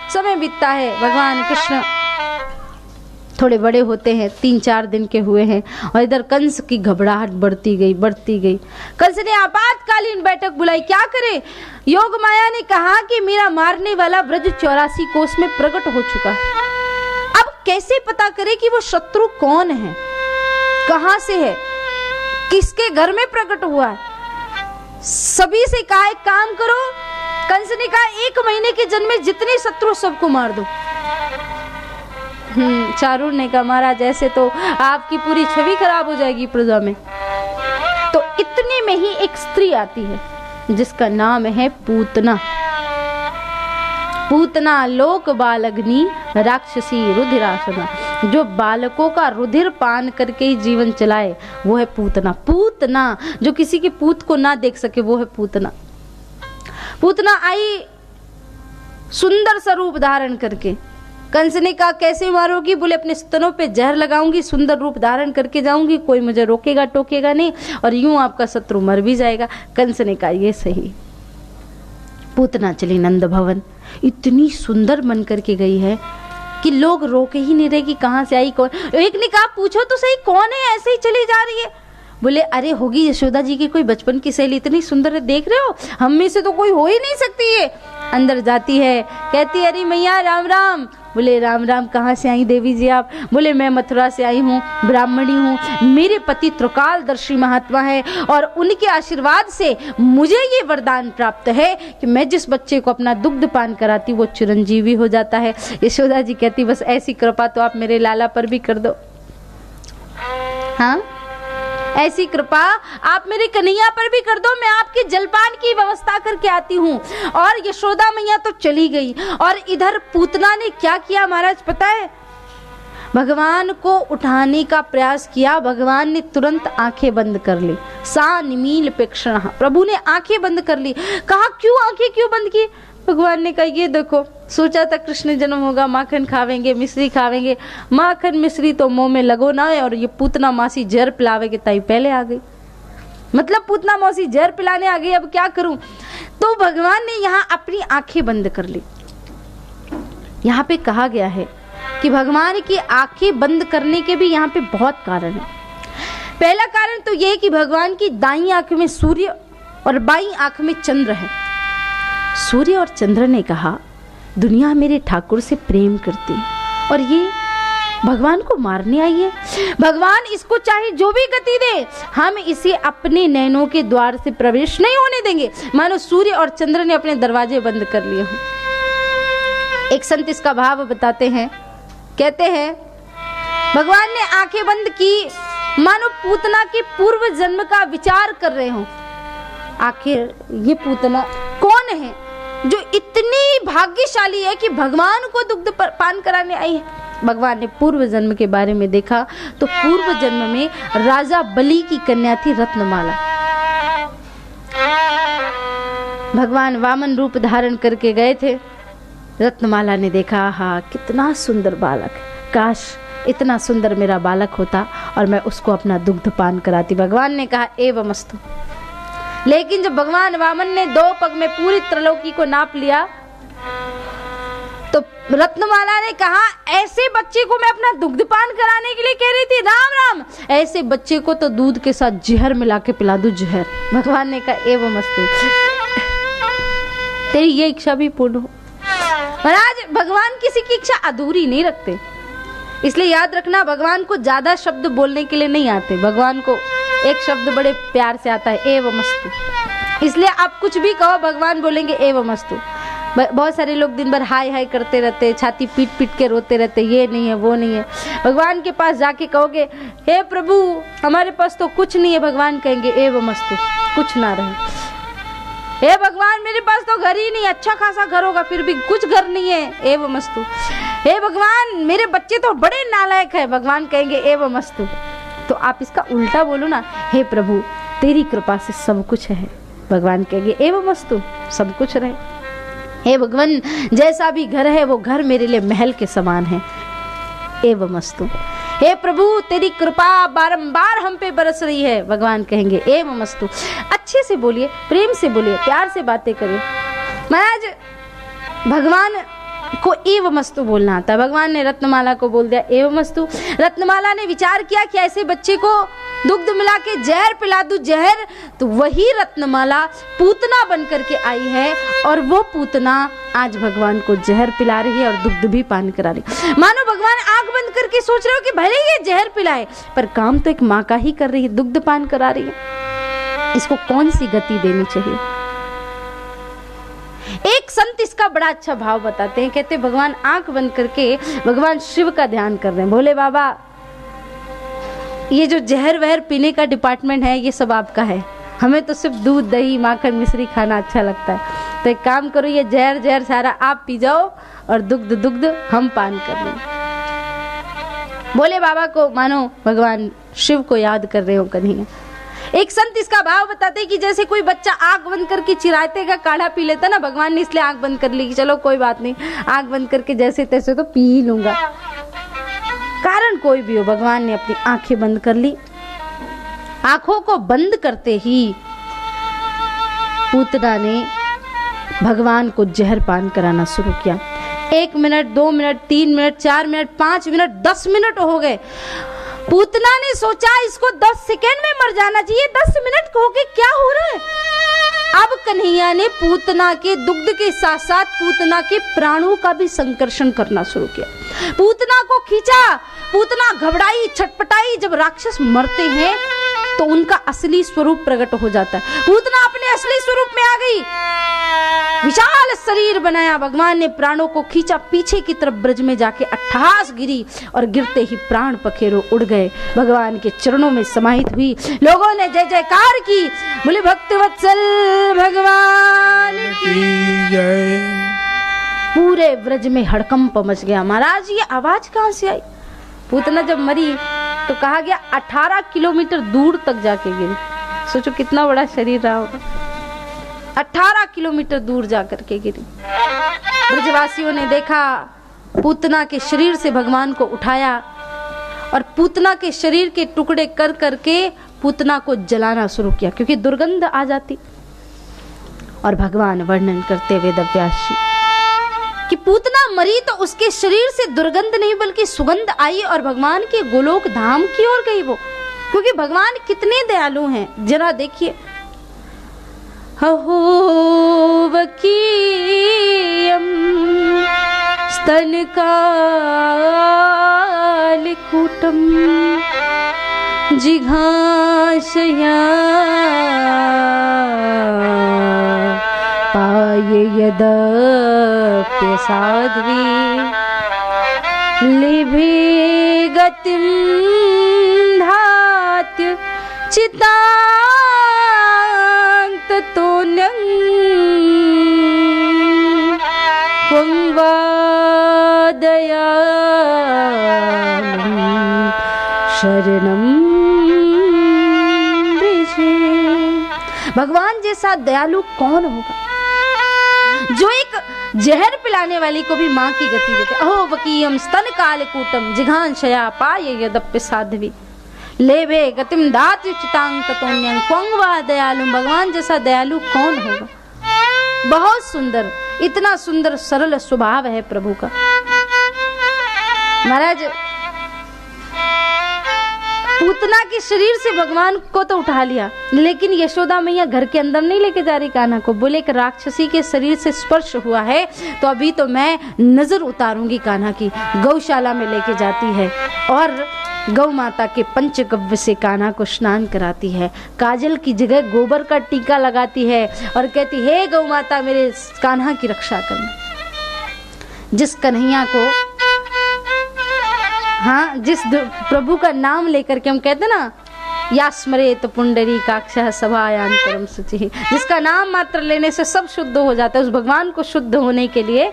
समय बीतता है, भगवान कृष्ण थोड़े बड़े होते हैं, 3-4 दिन के हुए हैं, और इधर कंस की घबराहट बढ़ती गई। कंस ने आपातकालीन बैठक बुलाई। क्या करे? योग माया ने कहा कि मेरा मारने वाला ब्रज 84 कोस में प्रकट हो चुका है। अब कैसे पता करे कि वो शत्रु कौन है, कहां से है, किसके घर में प्रकट हुआ है? सभी से कहा एक काम करो, कंस ने कहा 1 महीने के जन्म में जितने शत्रु सबको मार दो। चारुर ने कहा महाराज ऐसे तो आपकी पूरी छवि खराब हो जाएगी प्रजा में। तो इतने में ही एक स्त्री आती है जिसका नाम है पूतना। पूतना लोक बालग्नि राक्षसी रुधिरासना, जो बालकों का रुधिर पान करके ही जीवन चलाए वो है पूतना। पूतना जो किसी के पूत को ना देख सके वो है पूतना। पूतना आई सुंदर सा रूप धारण करके। कंस ने कहा कैसे मारोगी? बोले अपने स्तनों पे जहर लगाऊंगी, सुंदर रूप धारण करके जाऊंगी, कोई मुझे रोकेगा टोकेगा नहीं, और यूं आपका शत्रु मर भी जाएगा। कंस ने कहा ये सही। पूतना चली नंद भवन, इतनी सुंदर बन करके गई है कि लोग रोके ही नहीं रहे कि कहां से आई, कौन। एक ने कहा पूछो तो सही कौन है, ऐसे ही चली जा रही है। बोले अरे होगी यशोदा जी की कोई बचपन की सहेली, इतनी सुंदर है, देख रहे हो, हम में से तो कोई हो ही नहीं सकती है। अंदर जाती है, कहती अरे मैया राम राम। बोले राम राम, कहाँ से आई देवी जी आप? बोले मैं मथुरा से आई हूँ, ब्राह्मणी हूँ, मेरे पति त्रिकालदर्शी महात्मा है, और उनके आशीर्वाद से मुझे ये वरदान प्राप्त है कि मैं जिस बच्चे को अपना दुग्ध पान कराती वो चिरंजीवी हो जाता है। यशोदा जी कहती बस ऐसी कृपा तो आप मेरे लाला पर भी कर दो। हाँ, ऐसी कृपा आप मेरे कन्हैया पर भी कर दो, मैं आपके जलपान की व्यवस्था करके आती हूँ। और यशोदा मैया तो चली गई, और इधर पूतना ने क्या किया महाराज पता है? भगवान को उठाने का प्रयास किया, भगवान ने तुरंत आंखें बंद कर ली। सा निमील पेक्षण, प्रभु ने आंखें बंद कर ली। कहा क्यों आंखें क्यों बंद की? भगवान ने कहा ये देखो, सोचा था कृष्ण जन्म होगा, माखन खावेंगे, मिश्री खावेंगे, माखन मिश्री तो मुंह में लगो ना है, और ये पूतना मासी जहर पिलावे के ताई पहले आ गई। मतलब पूतना मौसी जहर पिलाने आ गई, अब क्या करूं? तो भगवान ने यहाँ अपनी आंखें बंद कर ली। यहाँ पे कहा गया है कि भगवान की आंखें बंद करने के भी यहाँ पे बहुत कारण है। पहला कारण तो यह कि भगवान की दाईं आंख में सूर्य और बाईं आंख में चंद्र है। सूर्य और चंद्र ने कहा दुनिया मेरे ठाकुर से प्रेम करती है और ये भगवान को मारने आई है। भगवान इसको चाहे जो भी गति दे, हम इसे अपने नैनों के द्वार से प्रवेश नहीं होने देंगे। मानो सूर्य और चंद्र ने अपने दरवाजे बंद कर लिए हों। एक संत इसका भाव बताते हैं, कहते हैं भगवान ने आंखें बंद की मानो पूतना के पूर्व जन्म का विचार कर रहे हो। आखिर ये पूतना कौन है जो इतनी भाग्यशाली है कि भगवान को दुग्ध पान कराने आई है? भगवान ने पूर्व जन्म के बारे में देखा तो पूर्व जन्म में राजा बलि की कन्या थी रत्नमाला। भगवान वामन रूप धारण करके गए थे। रत्नमाला ने देखा, हाँ कितना सुंदर बालक, काश इतना सुंदर मेरा बालक होता और मैं उसको अपना दुग्ध पान कराती। भगवान ने कहा एवमस्तु। लेकिन जब भगवान वामन ने 2 पग में पूरी त्रैलोकी को नाप लिया तो रत्नमाला ने कहा ऐसे बच्चे को मैं अपना दुग्ध पान कराने के लिए कह रही थी, राम राम, ऐसे बच्चे को तो दूध के साथ जहर मिला के पिला दूं, जहर। भगवान ने कहा एवमस्तु, तेरी ये इच्छा भी पूर्ण हो। महाराज भगवान किसी की इच्छा अधूरी नहीं रखते, इसलिए याद रखना भगवान को ज्यादा शब्द बोलने के लिए नहीं आते। भगवान को एक शब्द बड़े प्यार से आता है एवमस्तु। इसलिए आप कुछ भी कहो भगवान बोलेंगे एवमस्तु। बहुत सारे लोग दिन भर हाय हाय करते रहते, छाती पीट पीट के रोते रहते, ये नहीं है वो नहीं है। भगवान के पास जाके कहोगे हे प्रभु हमारे पास तो कुछ नहीं है, भगवान कहेंगे एवमस्तु, कुछ ना रहे। हे भगवान मेरे पास तो घर ही नहीं, अच्छा खासा घर होगा फिर भी कुछ घर नहीं है, एवमस्तु। हे भगवान मेरे बच्चे तो बड़े नालायक है, भगवान कहेंगे एवमस्तु। तो आप इसका उल्टा बोलो ना, हे प्रभु तेरी कृपा से सब कुछ है, भगवान कहेंगे एवमस्तु, सब कुछ रहे। हे भगवान जैसा भी घर है वो घर मेरे लिए महल के समान है, एवमस्तु। हे प्रभु तेरी कृपा बारंबार हम पे बरस रही है, भगवान कहेंगे एवमस्तु। अच्छे से बोलिए, प्रेम से बोलिए, प्यार से बातें करिए। महाराज भगवान को एवमस्तु बोलना आता है। भगवान ने रत्नमाला को बोल दिया एवमस्तु। रत्नमाला ने विचार किया कि ऐसे बच्चे को दुग्ध मिला के जहर पिला दूं, जहर, तो वही रत्नमाला पूतना बन करके आई है और वो पूतना आज भगवान को जहर पिला रही है और दुग्ध भी पान करा रही है। मानो भगवान आंख बंद करके सोच रहे हो कि भले ये जहर पिलाए पर काम तो एक माँ का ही कर रही है, दुग्ध पान करा रही है, इसको कौन सी गति देनी चाहिए। एक संत इसका बड़ा अच्छा भाव बताते हैं, कहते भगवान आंख बंद करके भगवान शिव का ध्यान कर रहे हैं, बोले बाबा ये जो जहर वहर पीने का डिपार्टमेंट है ये सब आपका है, हमें तो सिर्फ दूध दही माखन मिश्री खाना अच्छा लगता है, तो एक काम करो ये जहर जहर सारा आप पी जाओ और दुग्ध दुग्ध हम पान कर लें। बोले बाबा को मानो भगवान शिव को याद कर रहे हो कन्हैया। एक संत इसका भाव बताते कि जैसे कोई बच्चा आंख बंद करके चिरायते का काढ़ा पी लेता ना, भगवान ने इसलिए आंख बंद कर ली कि चलो कोई बात नहीं, आंख बंद करके जैसे तैसे तो पी ही लूंगा, कारण कोई भी हो, भगवान ने अपनी आंखें बंद कर ली। आंखों को बंद करते ही पूतना ने भगवान को जहर पान कराना शुरू किया। 1 minute 2 minute 3 minute 4 minute 5 minute 10 minute हो गए। पूतना ने सोचा इसको 10 सेकेंड में मर जाना चाहिए, 10 मिनट हो गए, क्या हो रहा है। अब कन्हैया ने पूतना के दुग्ध के साथ साथ पूतना के प्राणों का भी संकर्षण करना शुरू किया, पूतना को खींचा। पूतना घबराई छटपटाई, जब राक्षस मरते हैं तो उनका असली स्वरूप प्रकट हो जाता है। पूतना अपने असली स्वरूप में आ गई, विशाल शरीर बनाया, भगवान ने प्राणों को खींचा, पीछे की तरफ ब्रज में जाके अट्ठहास गिरी और गिरते ही प्राण पखेरु उड़ गए, भगवान के चरणों में समाहित हुई। लोगों ने जय जयकार की, बोले भक्तवत्सल भगवान की जय। पूरे ब्रज में हड़कंप मच गया। महाराज ये आवाज कहां से आई। पूतना जब मरी तो कहा गया 18 किलोमीटर दूर तक जाके गिरी। सोचो कितना बड़ा शरीर रहा होगा, 18 किलोमीटर दूर जाकर के गिरी। ब्रजवासियों ने देखा, पूतना के शरीर से भगवान को उठाया और पूतना के शरीर के टुकड़े कर करके पूतना को जलाना शुरू किया, क्योंकि दुर्गंध आ जाती। और भगवान वर्णन करते वेदव्यास जी कि पूतना मरी तो उसके शरीर से दुर्गंध नहीं बल्कि सुगंध आई और भगवान के गोलोक धाम की ओर गई वो, क्योंकि भगवान कितने दयालु हैं। जरा देखिए, अहो वकीयम स्तनकालकूटम जिघांसया पाये यदप्य साध्वी लिभे गतिं धात्य चितांत तोन्यं पंवादयामि शरणं ब्रजे। भगवान जैसा दयालु कौन होगा, जो एक जहर पिलाने वाली को भी माँ की गति देते। अहो वकीयम स्तन कालकूटम जिघांसया पाये यदप्य साध्वी लेभे गतिम दाति चितांग ततोन्यं क्वंवा दयालु। भगवान जैसा दयालु कौन होगा। बहुत सुंदर, इतना सुंदर सरल स्वभाव है प्रभु का। महाराज पूतना के शरीर से भगवान को तो उठा लिया, लेकिन यशोदा मैया घर के अंदर नहीं लेके जा रही कान्हा को। बोले कि राक्षसी के शरीर से स्पर्श हुआ है तो अभी तो मैं नजर उतारूंगी कान्हा की। गौशाला में लेके जाती है और गौ माता के पंचगव्य से कान्हा को स्नान कराती है, काजल की जगह गोबर का टीका लगाती है और कहती हे गौ माता मेरे कान्हा की रक्षा करना। जिस कन्हैया को, हाँ, जिस प्रभु का नाम लेकर के हम कहते ना या स्मरेत पुंडरीकाक्षः सभायांतरम शुचि, जिसका नाम मात्र लेने से सब शुद्ध हो जाता है, उस भगवान को शुद्ध होने के लिए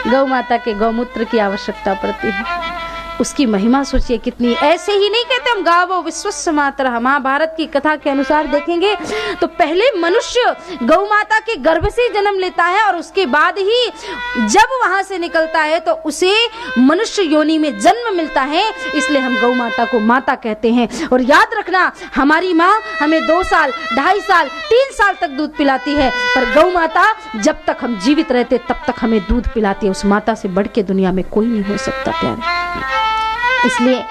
गौ माता के गौमूत्र की आवश्यकता पड़ती है। उसकी महिमा सोचिए कितनी। ऐसे ही नहीं कहते हम गावो विश्वस्य मातरः, महाभारत की कथा के अनुसार देखेंगे तो पहले मनुष्य गौ माता के गर्भ से जन्म लेता है और उसके बाद ही जब वहां से निकलता है तो उसे मनुष्य योनि में जन्म मिलता है। इसलिए हम गौ माता को माता कहते हैं। और याद रखना, हमारी माँ हमें 2 साल, 2.5 साल, 3 साल तक दूध पिलाती है, पर गौ माता जब तक हम जीवित रहते तब तक हमें दूध पिलाती है। उस माता से बढ़ के दुनिया में कोई नहीं हो सकता प्यारे। इसलिए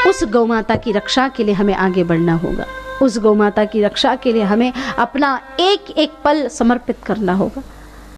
उस गौ माता की रक्षा के लिए हमें आगे बढ़ना होगा। उस गौ माता की रक्षा के लिए हमें अपना एक एक पल समर्पित करना होगा।